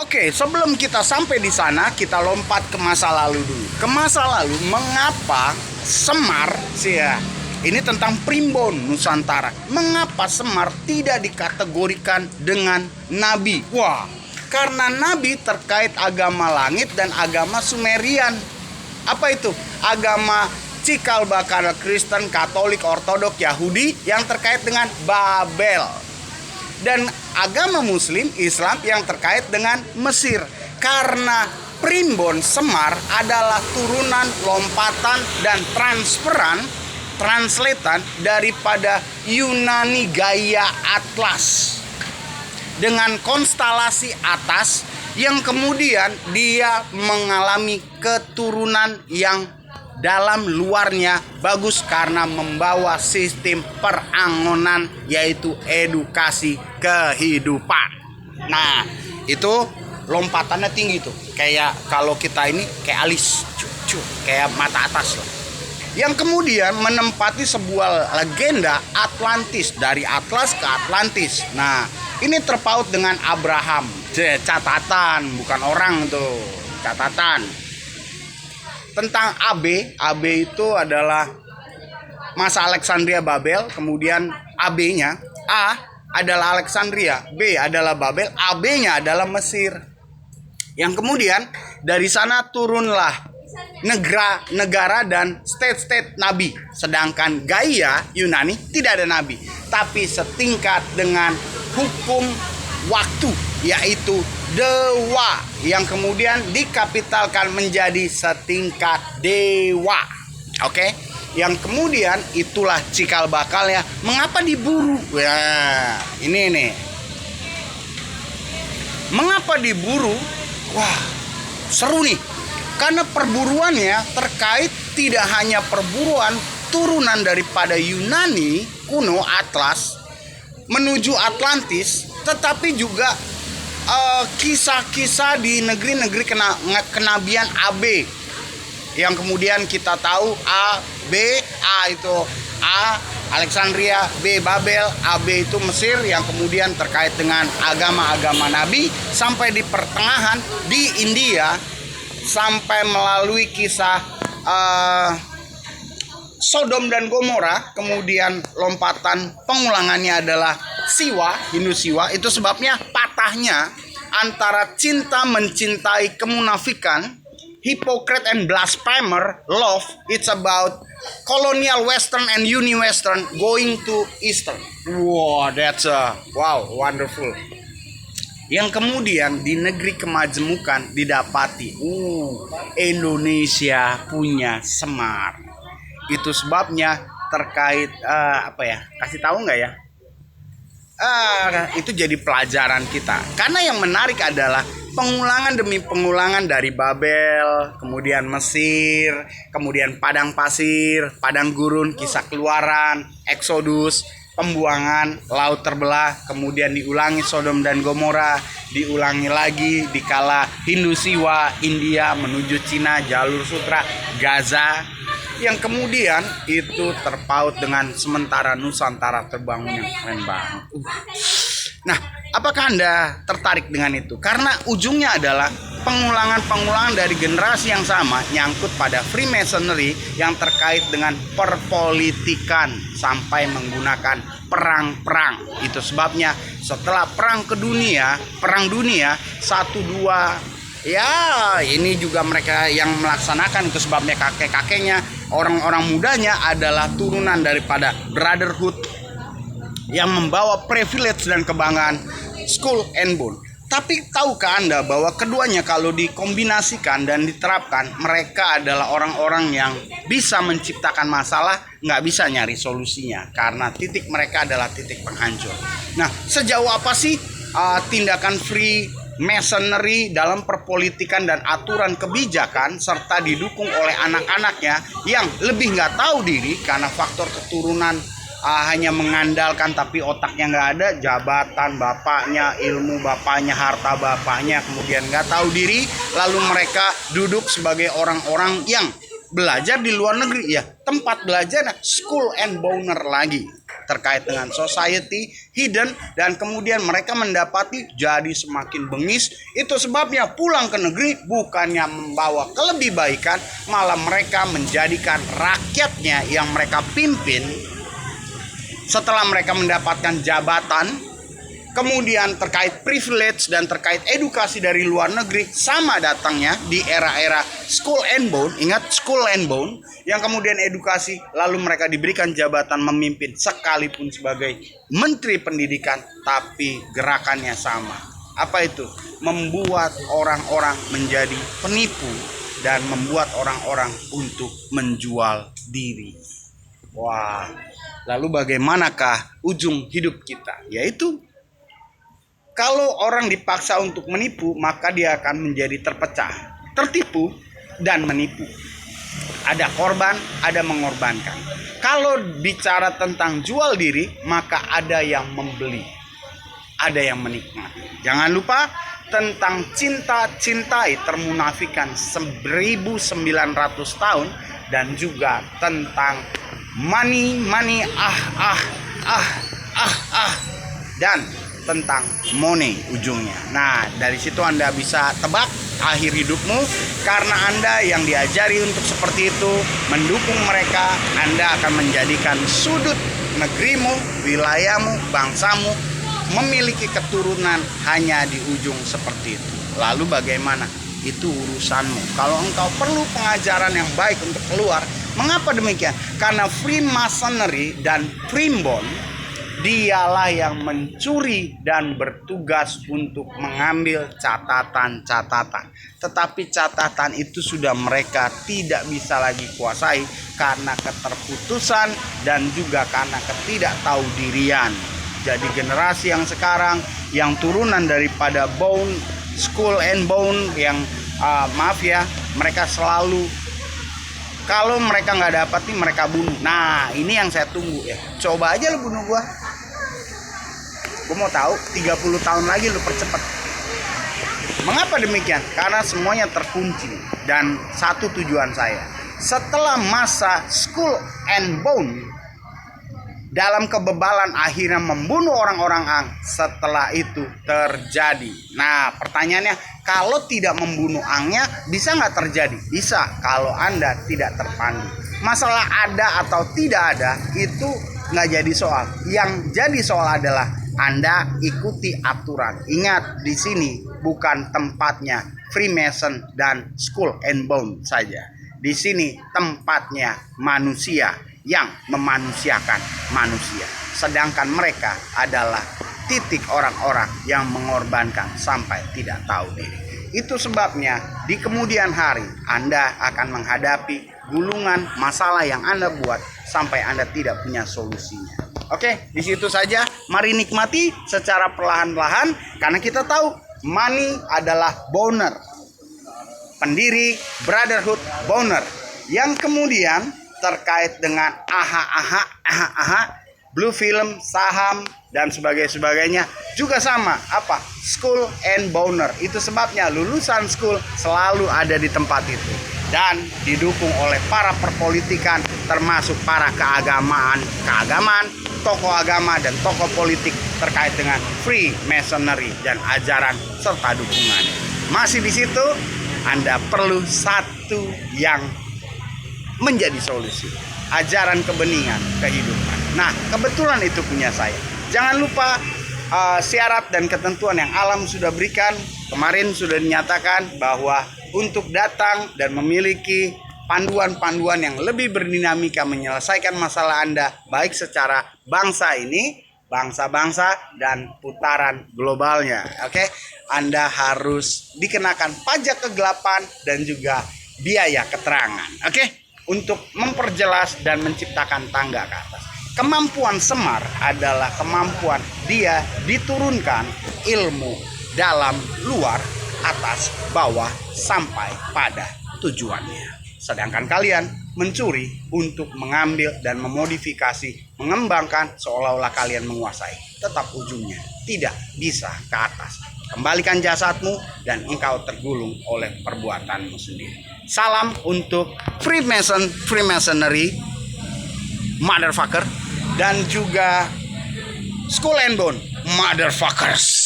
Oke, sebelum kita sampai di sana, kita lompat ke masa lalu dulu. Ke masa lalu, mengapa Semar sih ya? Ini tentang primbon Nusantara. Mengapa Semar tidak dikategorikan dengan nabi? Wah, karena nabi terkait agama langit dan agama Sumerian. Apa itu? Agama cikal bakal Kristen, Katolik, Ortodok, Yahudi yang terkait dengan Babel. Dan agama Muslim, Islam yang terkait dengan Mesir. Karena primbon Semar adalah turunan, lompatan, dan translatean daripada Yunani Gaia Atlas. Dengan konstelasi atas yang kemudian dia mengalami keturunan yang dalam luarnya bagus karena membawa sistem perangonan, yaitu edukasi kehidupan. Nah, itu lompatannya tinggi tuh. Kayak kalau kita ini kayak alis, kayak mata atas lah. Yang kemudian menempati sebuah legenda Atlantis, dari Atlas ke Atlantis. Nah, ini terpaut dengan Abraham. Catatan, bukan orang tuh, catatan. Tentang AB itu adalah masa Alexandria Babel, kemudian AB-nya, A adalah Alexandria, B adalah Babel, AB-nya adalah Mesir. Yang kemudian dari sana turunlah negara dan state nabi. Sedangkan Gaia Yunani tidak ada nabi, tapi setingkat dengan hukum waktu, yaitu dewa, yang kemudian dikapitalkan menjadi setingkat dewa. Oke, yang kemudian itulah cikal bakalnya. Mengapa diburu? Ya, ini nih. Mengapa diburu? Wah, seru nih. Karena perburuannya terkait tidak hanya perburuan turunan daripada Yunani kuno Atlas menuju Atlantis, tetapi juga kisah-kisah di negeri-negeri kenabian AB, yang kemudian kita tahu A, B, A itu A Alexandria, B Babel, AB itu Mesir, yang kemudian terkait dengan agama-agama nabi sampai di pertengahan di India, sampai melalui kisah Sodom dan Gomora. Kemudian lompatan pengulangannya adalah Siwa, Hindu Siwa. Itu sebabnya patahnya antara cinta mencintai kemunafikan, hypocrite and blasphemer, love, it's about colonial western and uni-western going to eastern. Wow, that's wonderful. Yang kemudian di negeri kemajemukan didapati Indonesia punya Semar. Itu sebabnya terkait kasih tahu nggak ya? Itu jadi pelajaran kita. Karena yang menarik adalah pengulangan demi pengulangan dari Babel, kemudian Mesir, kemudian padang pasir, padang gurun, kisah keluaran, Exodus, pembuangan, laut terbelah, kemudian diulangi Sodom dan Gomora, diulangi lagi dikala Hindu Siwa, India menuju Cina, jalur sutra, Gaza, yang kemudian itu terpaut dengan sementara Nusantara terbangun yang keren banget. Nah, apakah Anda tertarik dengan itu? Karena ujungnya adalah pengulangan-pengulangan dari generasi yang sama nyangkut pada Freemasonry yang terkait dengan perpolitikan sampai menggunakan perang-perang. Itu sebabnya setelah perang dunia 1, 2, ya ini juga mereka yang melaksanakan. Itu sebabnya kakek-kakeknya, orang-orang mudanya adalah turunan daripada Brotherhood yang membawa privilege dan kebanggaan Skull and Bone. Tapi tahukah Anda bahwa keduanya kalau dikombinasikan dan diterapkan, mereka adalah orang-orang yang bisa menciptakan masalah, nggak bisa nyari solusinya, karena titik mereka adalah titik penghancur. Nah, sejauh apa sih tindakan Freemasonry dalam perpolitikan dan aturan kebijakan, serta didukung oleh anak-anaknya yang lebih nggak tahu diri karena faktor keturunan, hanya mengandalkan tapi otaknya nggak ada, jabatan bapaknya, ilmu bapaknya, harta bapaknya, kemudian nggak tahu diri, lalu mereka duduk sebagai orang-orang yang belajar di luar negeri, ya tempat belajar Skull and Boner lagi. terkait dengan society, hidden, dan kemudian mereka mendapati jadi semakin bengis. Itu sebabnya pulang ke negeri bukannya membawa kelebihbaikan, malah mereka menjadikan rakyatnya yang mereka pimpin setelah mereka mendapatkan jabatan, kemudian terkait privilege dan terkait edukasi dari luar negeri, sama datangnya di era-era school and bone. Ingat, school and bone, yang kemudian edukasi, lalu mereka diberikan jabatan memimpin sekalipun sebagai menteri pendidikan, tapi gerakannya sama. Apa itu? Membuat orang-orang menjadi penipu dan membuat orang-orang untuk menjual diri. Wah, lalu bagaimanakah ujung hidup kita? Yaitu kalau orang dipaksa untuk menipu, maka dia akan menjadi terpecah, tertipu, dan menipu. Ada korban, ada mengorbankan. Kalau bicara tentang jual diri, maka ada yang membeli, ada yang menikmati. Jangan lupa tentang cinta-cintai termunafikan 1900 tahun, dan juga tentang money, dan tentang money ujungnya. Nah, dari situ Anda bisa tebak akhir hidupmu, karena Anda yang diajari untuk seperti itu, mendukung mereka. Anda akan menjadikan sudut negerimu, wilayahmu, bangsamu memiliki keturunan hanya di ujung seperti itu. Lalu bagaimana? Itu urusanmu. Kalau engkau perlu pengajaran yang baik untuk keluar, mengapa demikian? Karena Freemasonry dan Primbon, dialah yang mencuri dan bertugas untuk mengambil catatan-catatan. Tetapi catatan itu sudah mereka tidak bisa lagi kuasai karena keterputusan dan juga karena ketidaktahu-dirian. Jadi generasi yang sekarang yang turunan daripada bone, school and bone, yang mereka selalu, kalau mereka nggak dapat nih, mereka bunuh. Nah, ini yang saya tunggu ya. Coba aja lu bunuh gua. Gua mau tahu 30 tahun lagi lu percepat. Mengapa demikian? Karena semuanya terkunci. Dan satu tujuan saya, setelah masa school and bone, dalam kebebalan akhirnya membunuh orang-orang Ang, setelah itu terjadi. Nah, pertanyaannya, kalau tidak membunuh Angnya, bisa nggak terjadi? Bisa, kalau Anda tidak terpandu. Masalah ada atau tidak ada, itu nggak jadi soal. Yang jadi soal adalah Anda ikuti aturan. Ingat, di sini bukan tempatnya Freemason dan Skull and Bone saja. Di sini tempatnya manusia yang memanusiakan manusia. Sedangkan mereka adalah titik orang-orang yang mengorbankan sampai tidak tahu diri. Itu sebabnya di kemudian hari Anda akan menghadapi gulungan masalah yang Anda buat sampai Anda tidak punya solusinya. Oke, di situ saja. Mari nikmati secara perlahan-lahan, karena kita tahu money adalah boner, pendiri Brotherhood Boner, yang kemudian terkait dengan blue film, saham, dan sebagainya juga sama. Apa? Skull and Boner. Itu sebabnya lulusan school selalu ada di tempat itu dan didukung oleh para perpolitikan, termasuk para keagamaan, tokoh agama dan tokoh politik terkait dengan Freemasonry dan ajaran serta dukungannya. Masih di situ, Anda perlu satu yang menjadi solusi, ajaran kebeningan kehidupan. Nah, kebetulan itu punya saya. Jangan lupa syarat dan ketentuan yang alam sudah berikan. Kemarin sudah dinyatakan bahwa untuk datang dan memiliki panduan-panduan yang lebih berdinamika menyelesaikan masalah Anda, baik secara bangsa ini, bangsa-bangsa, dan putaran globalnya. Oke, Anda harus dikenakan pajak kegelapan dan juga biaya keterangan. Oke, untuk memperjelas dan menciptakan tangga ke atas. Kemampuan Semar adalah kemampuan dia diturunkan ilmu dalam, luar, atas, bawah, sampai pada tujuannya. Sedangkan kalian mencuri untuk mengambil dan memodifikasi, mengembangkan seolah-olah kalian menguasai. Tetap ujungnya tidak bisa ke atas. Kembalikan jasadmu dan engkau tergulung oleh perbuatanmu sendiri. Salam untuk Freemasonry, motherfucker. dan juga Skull and Bone, motherfuckers.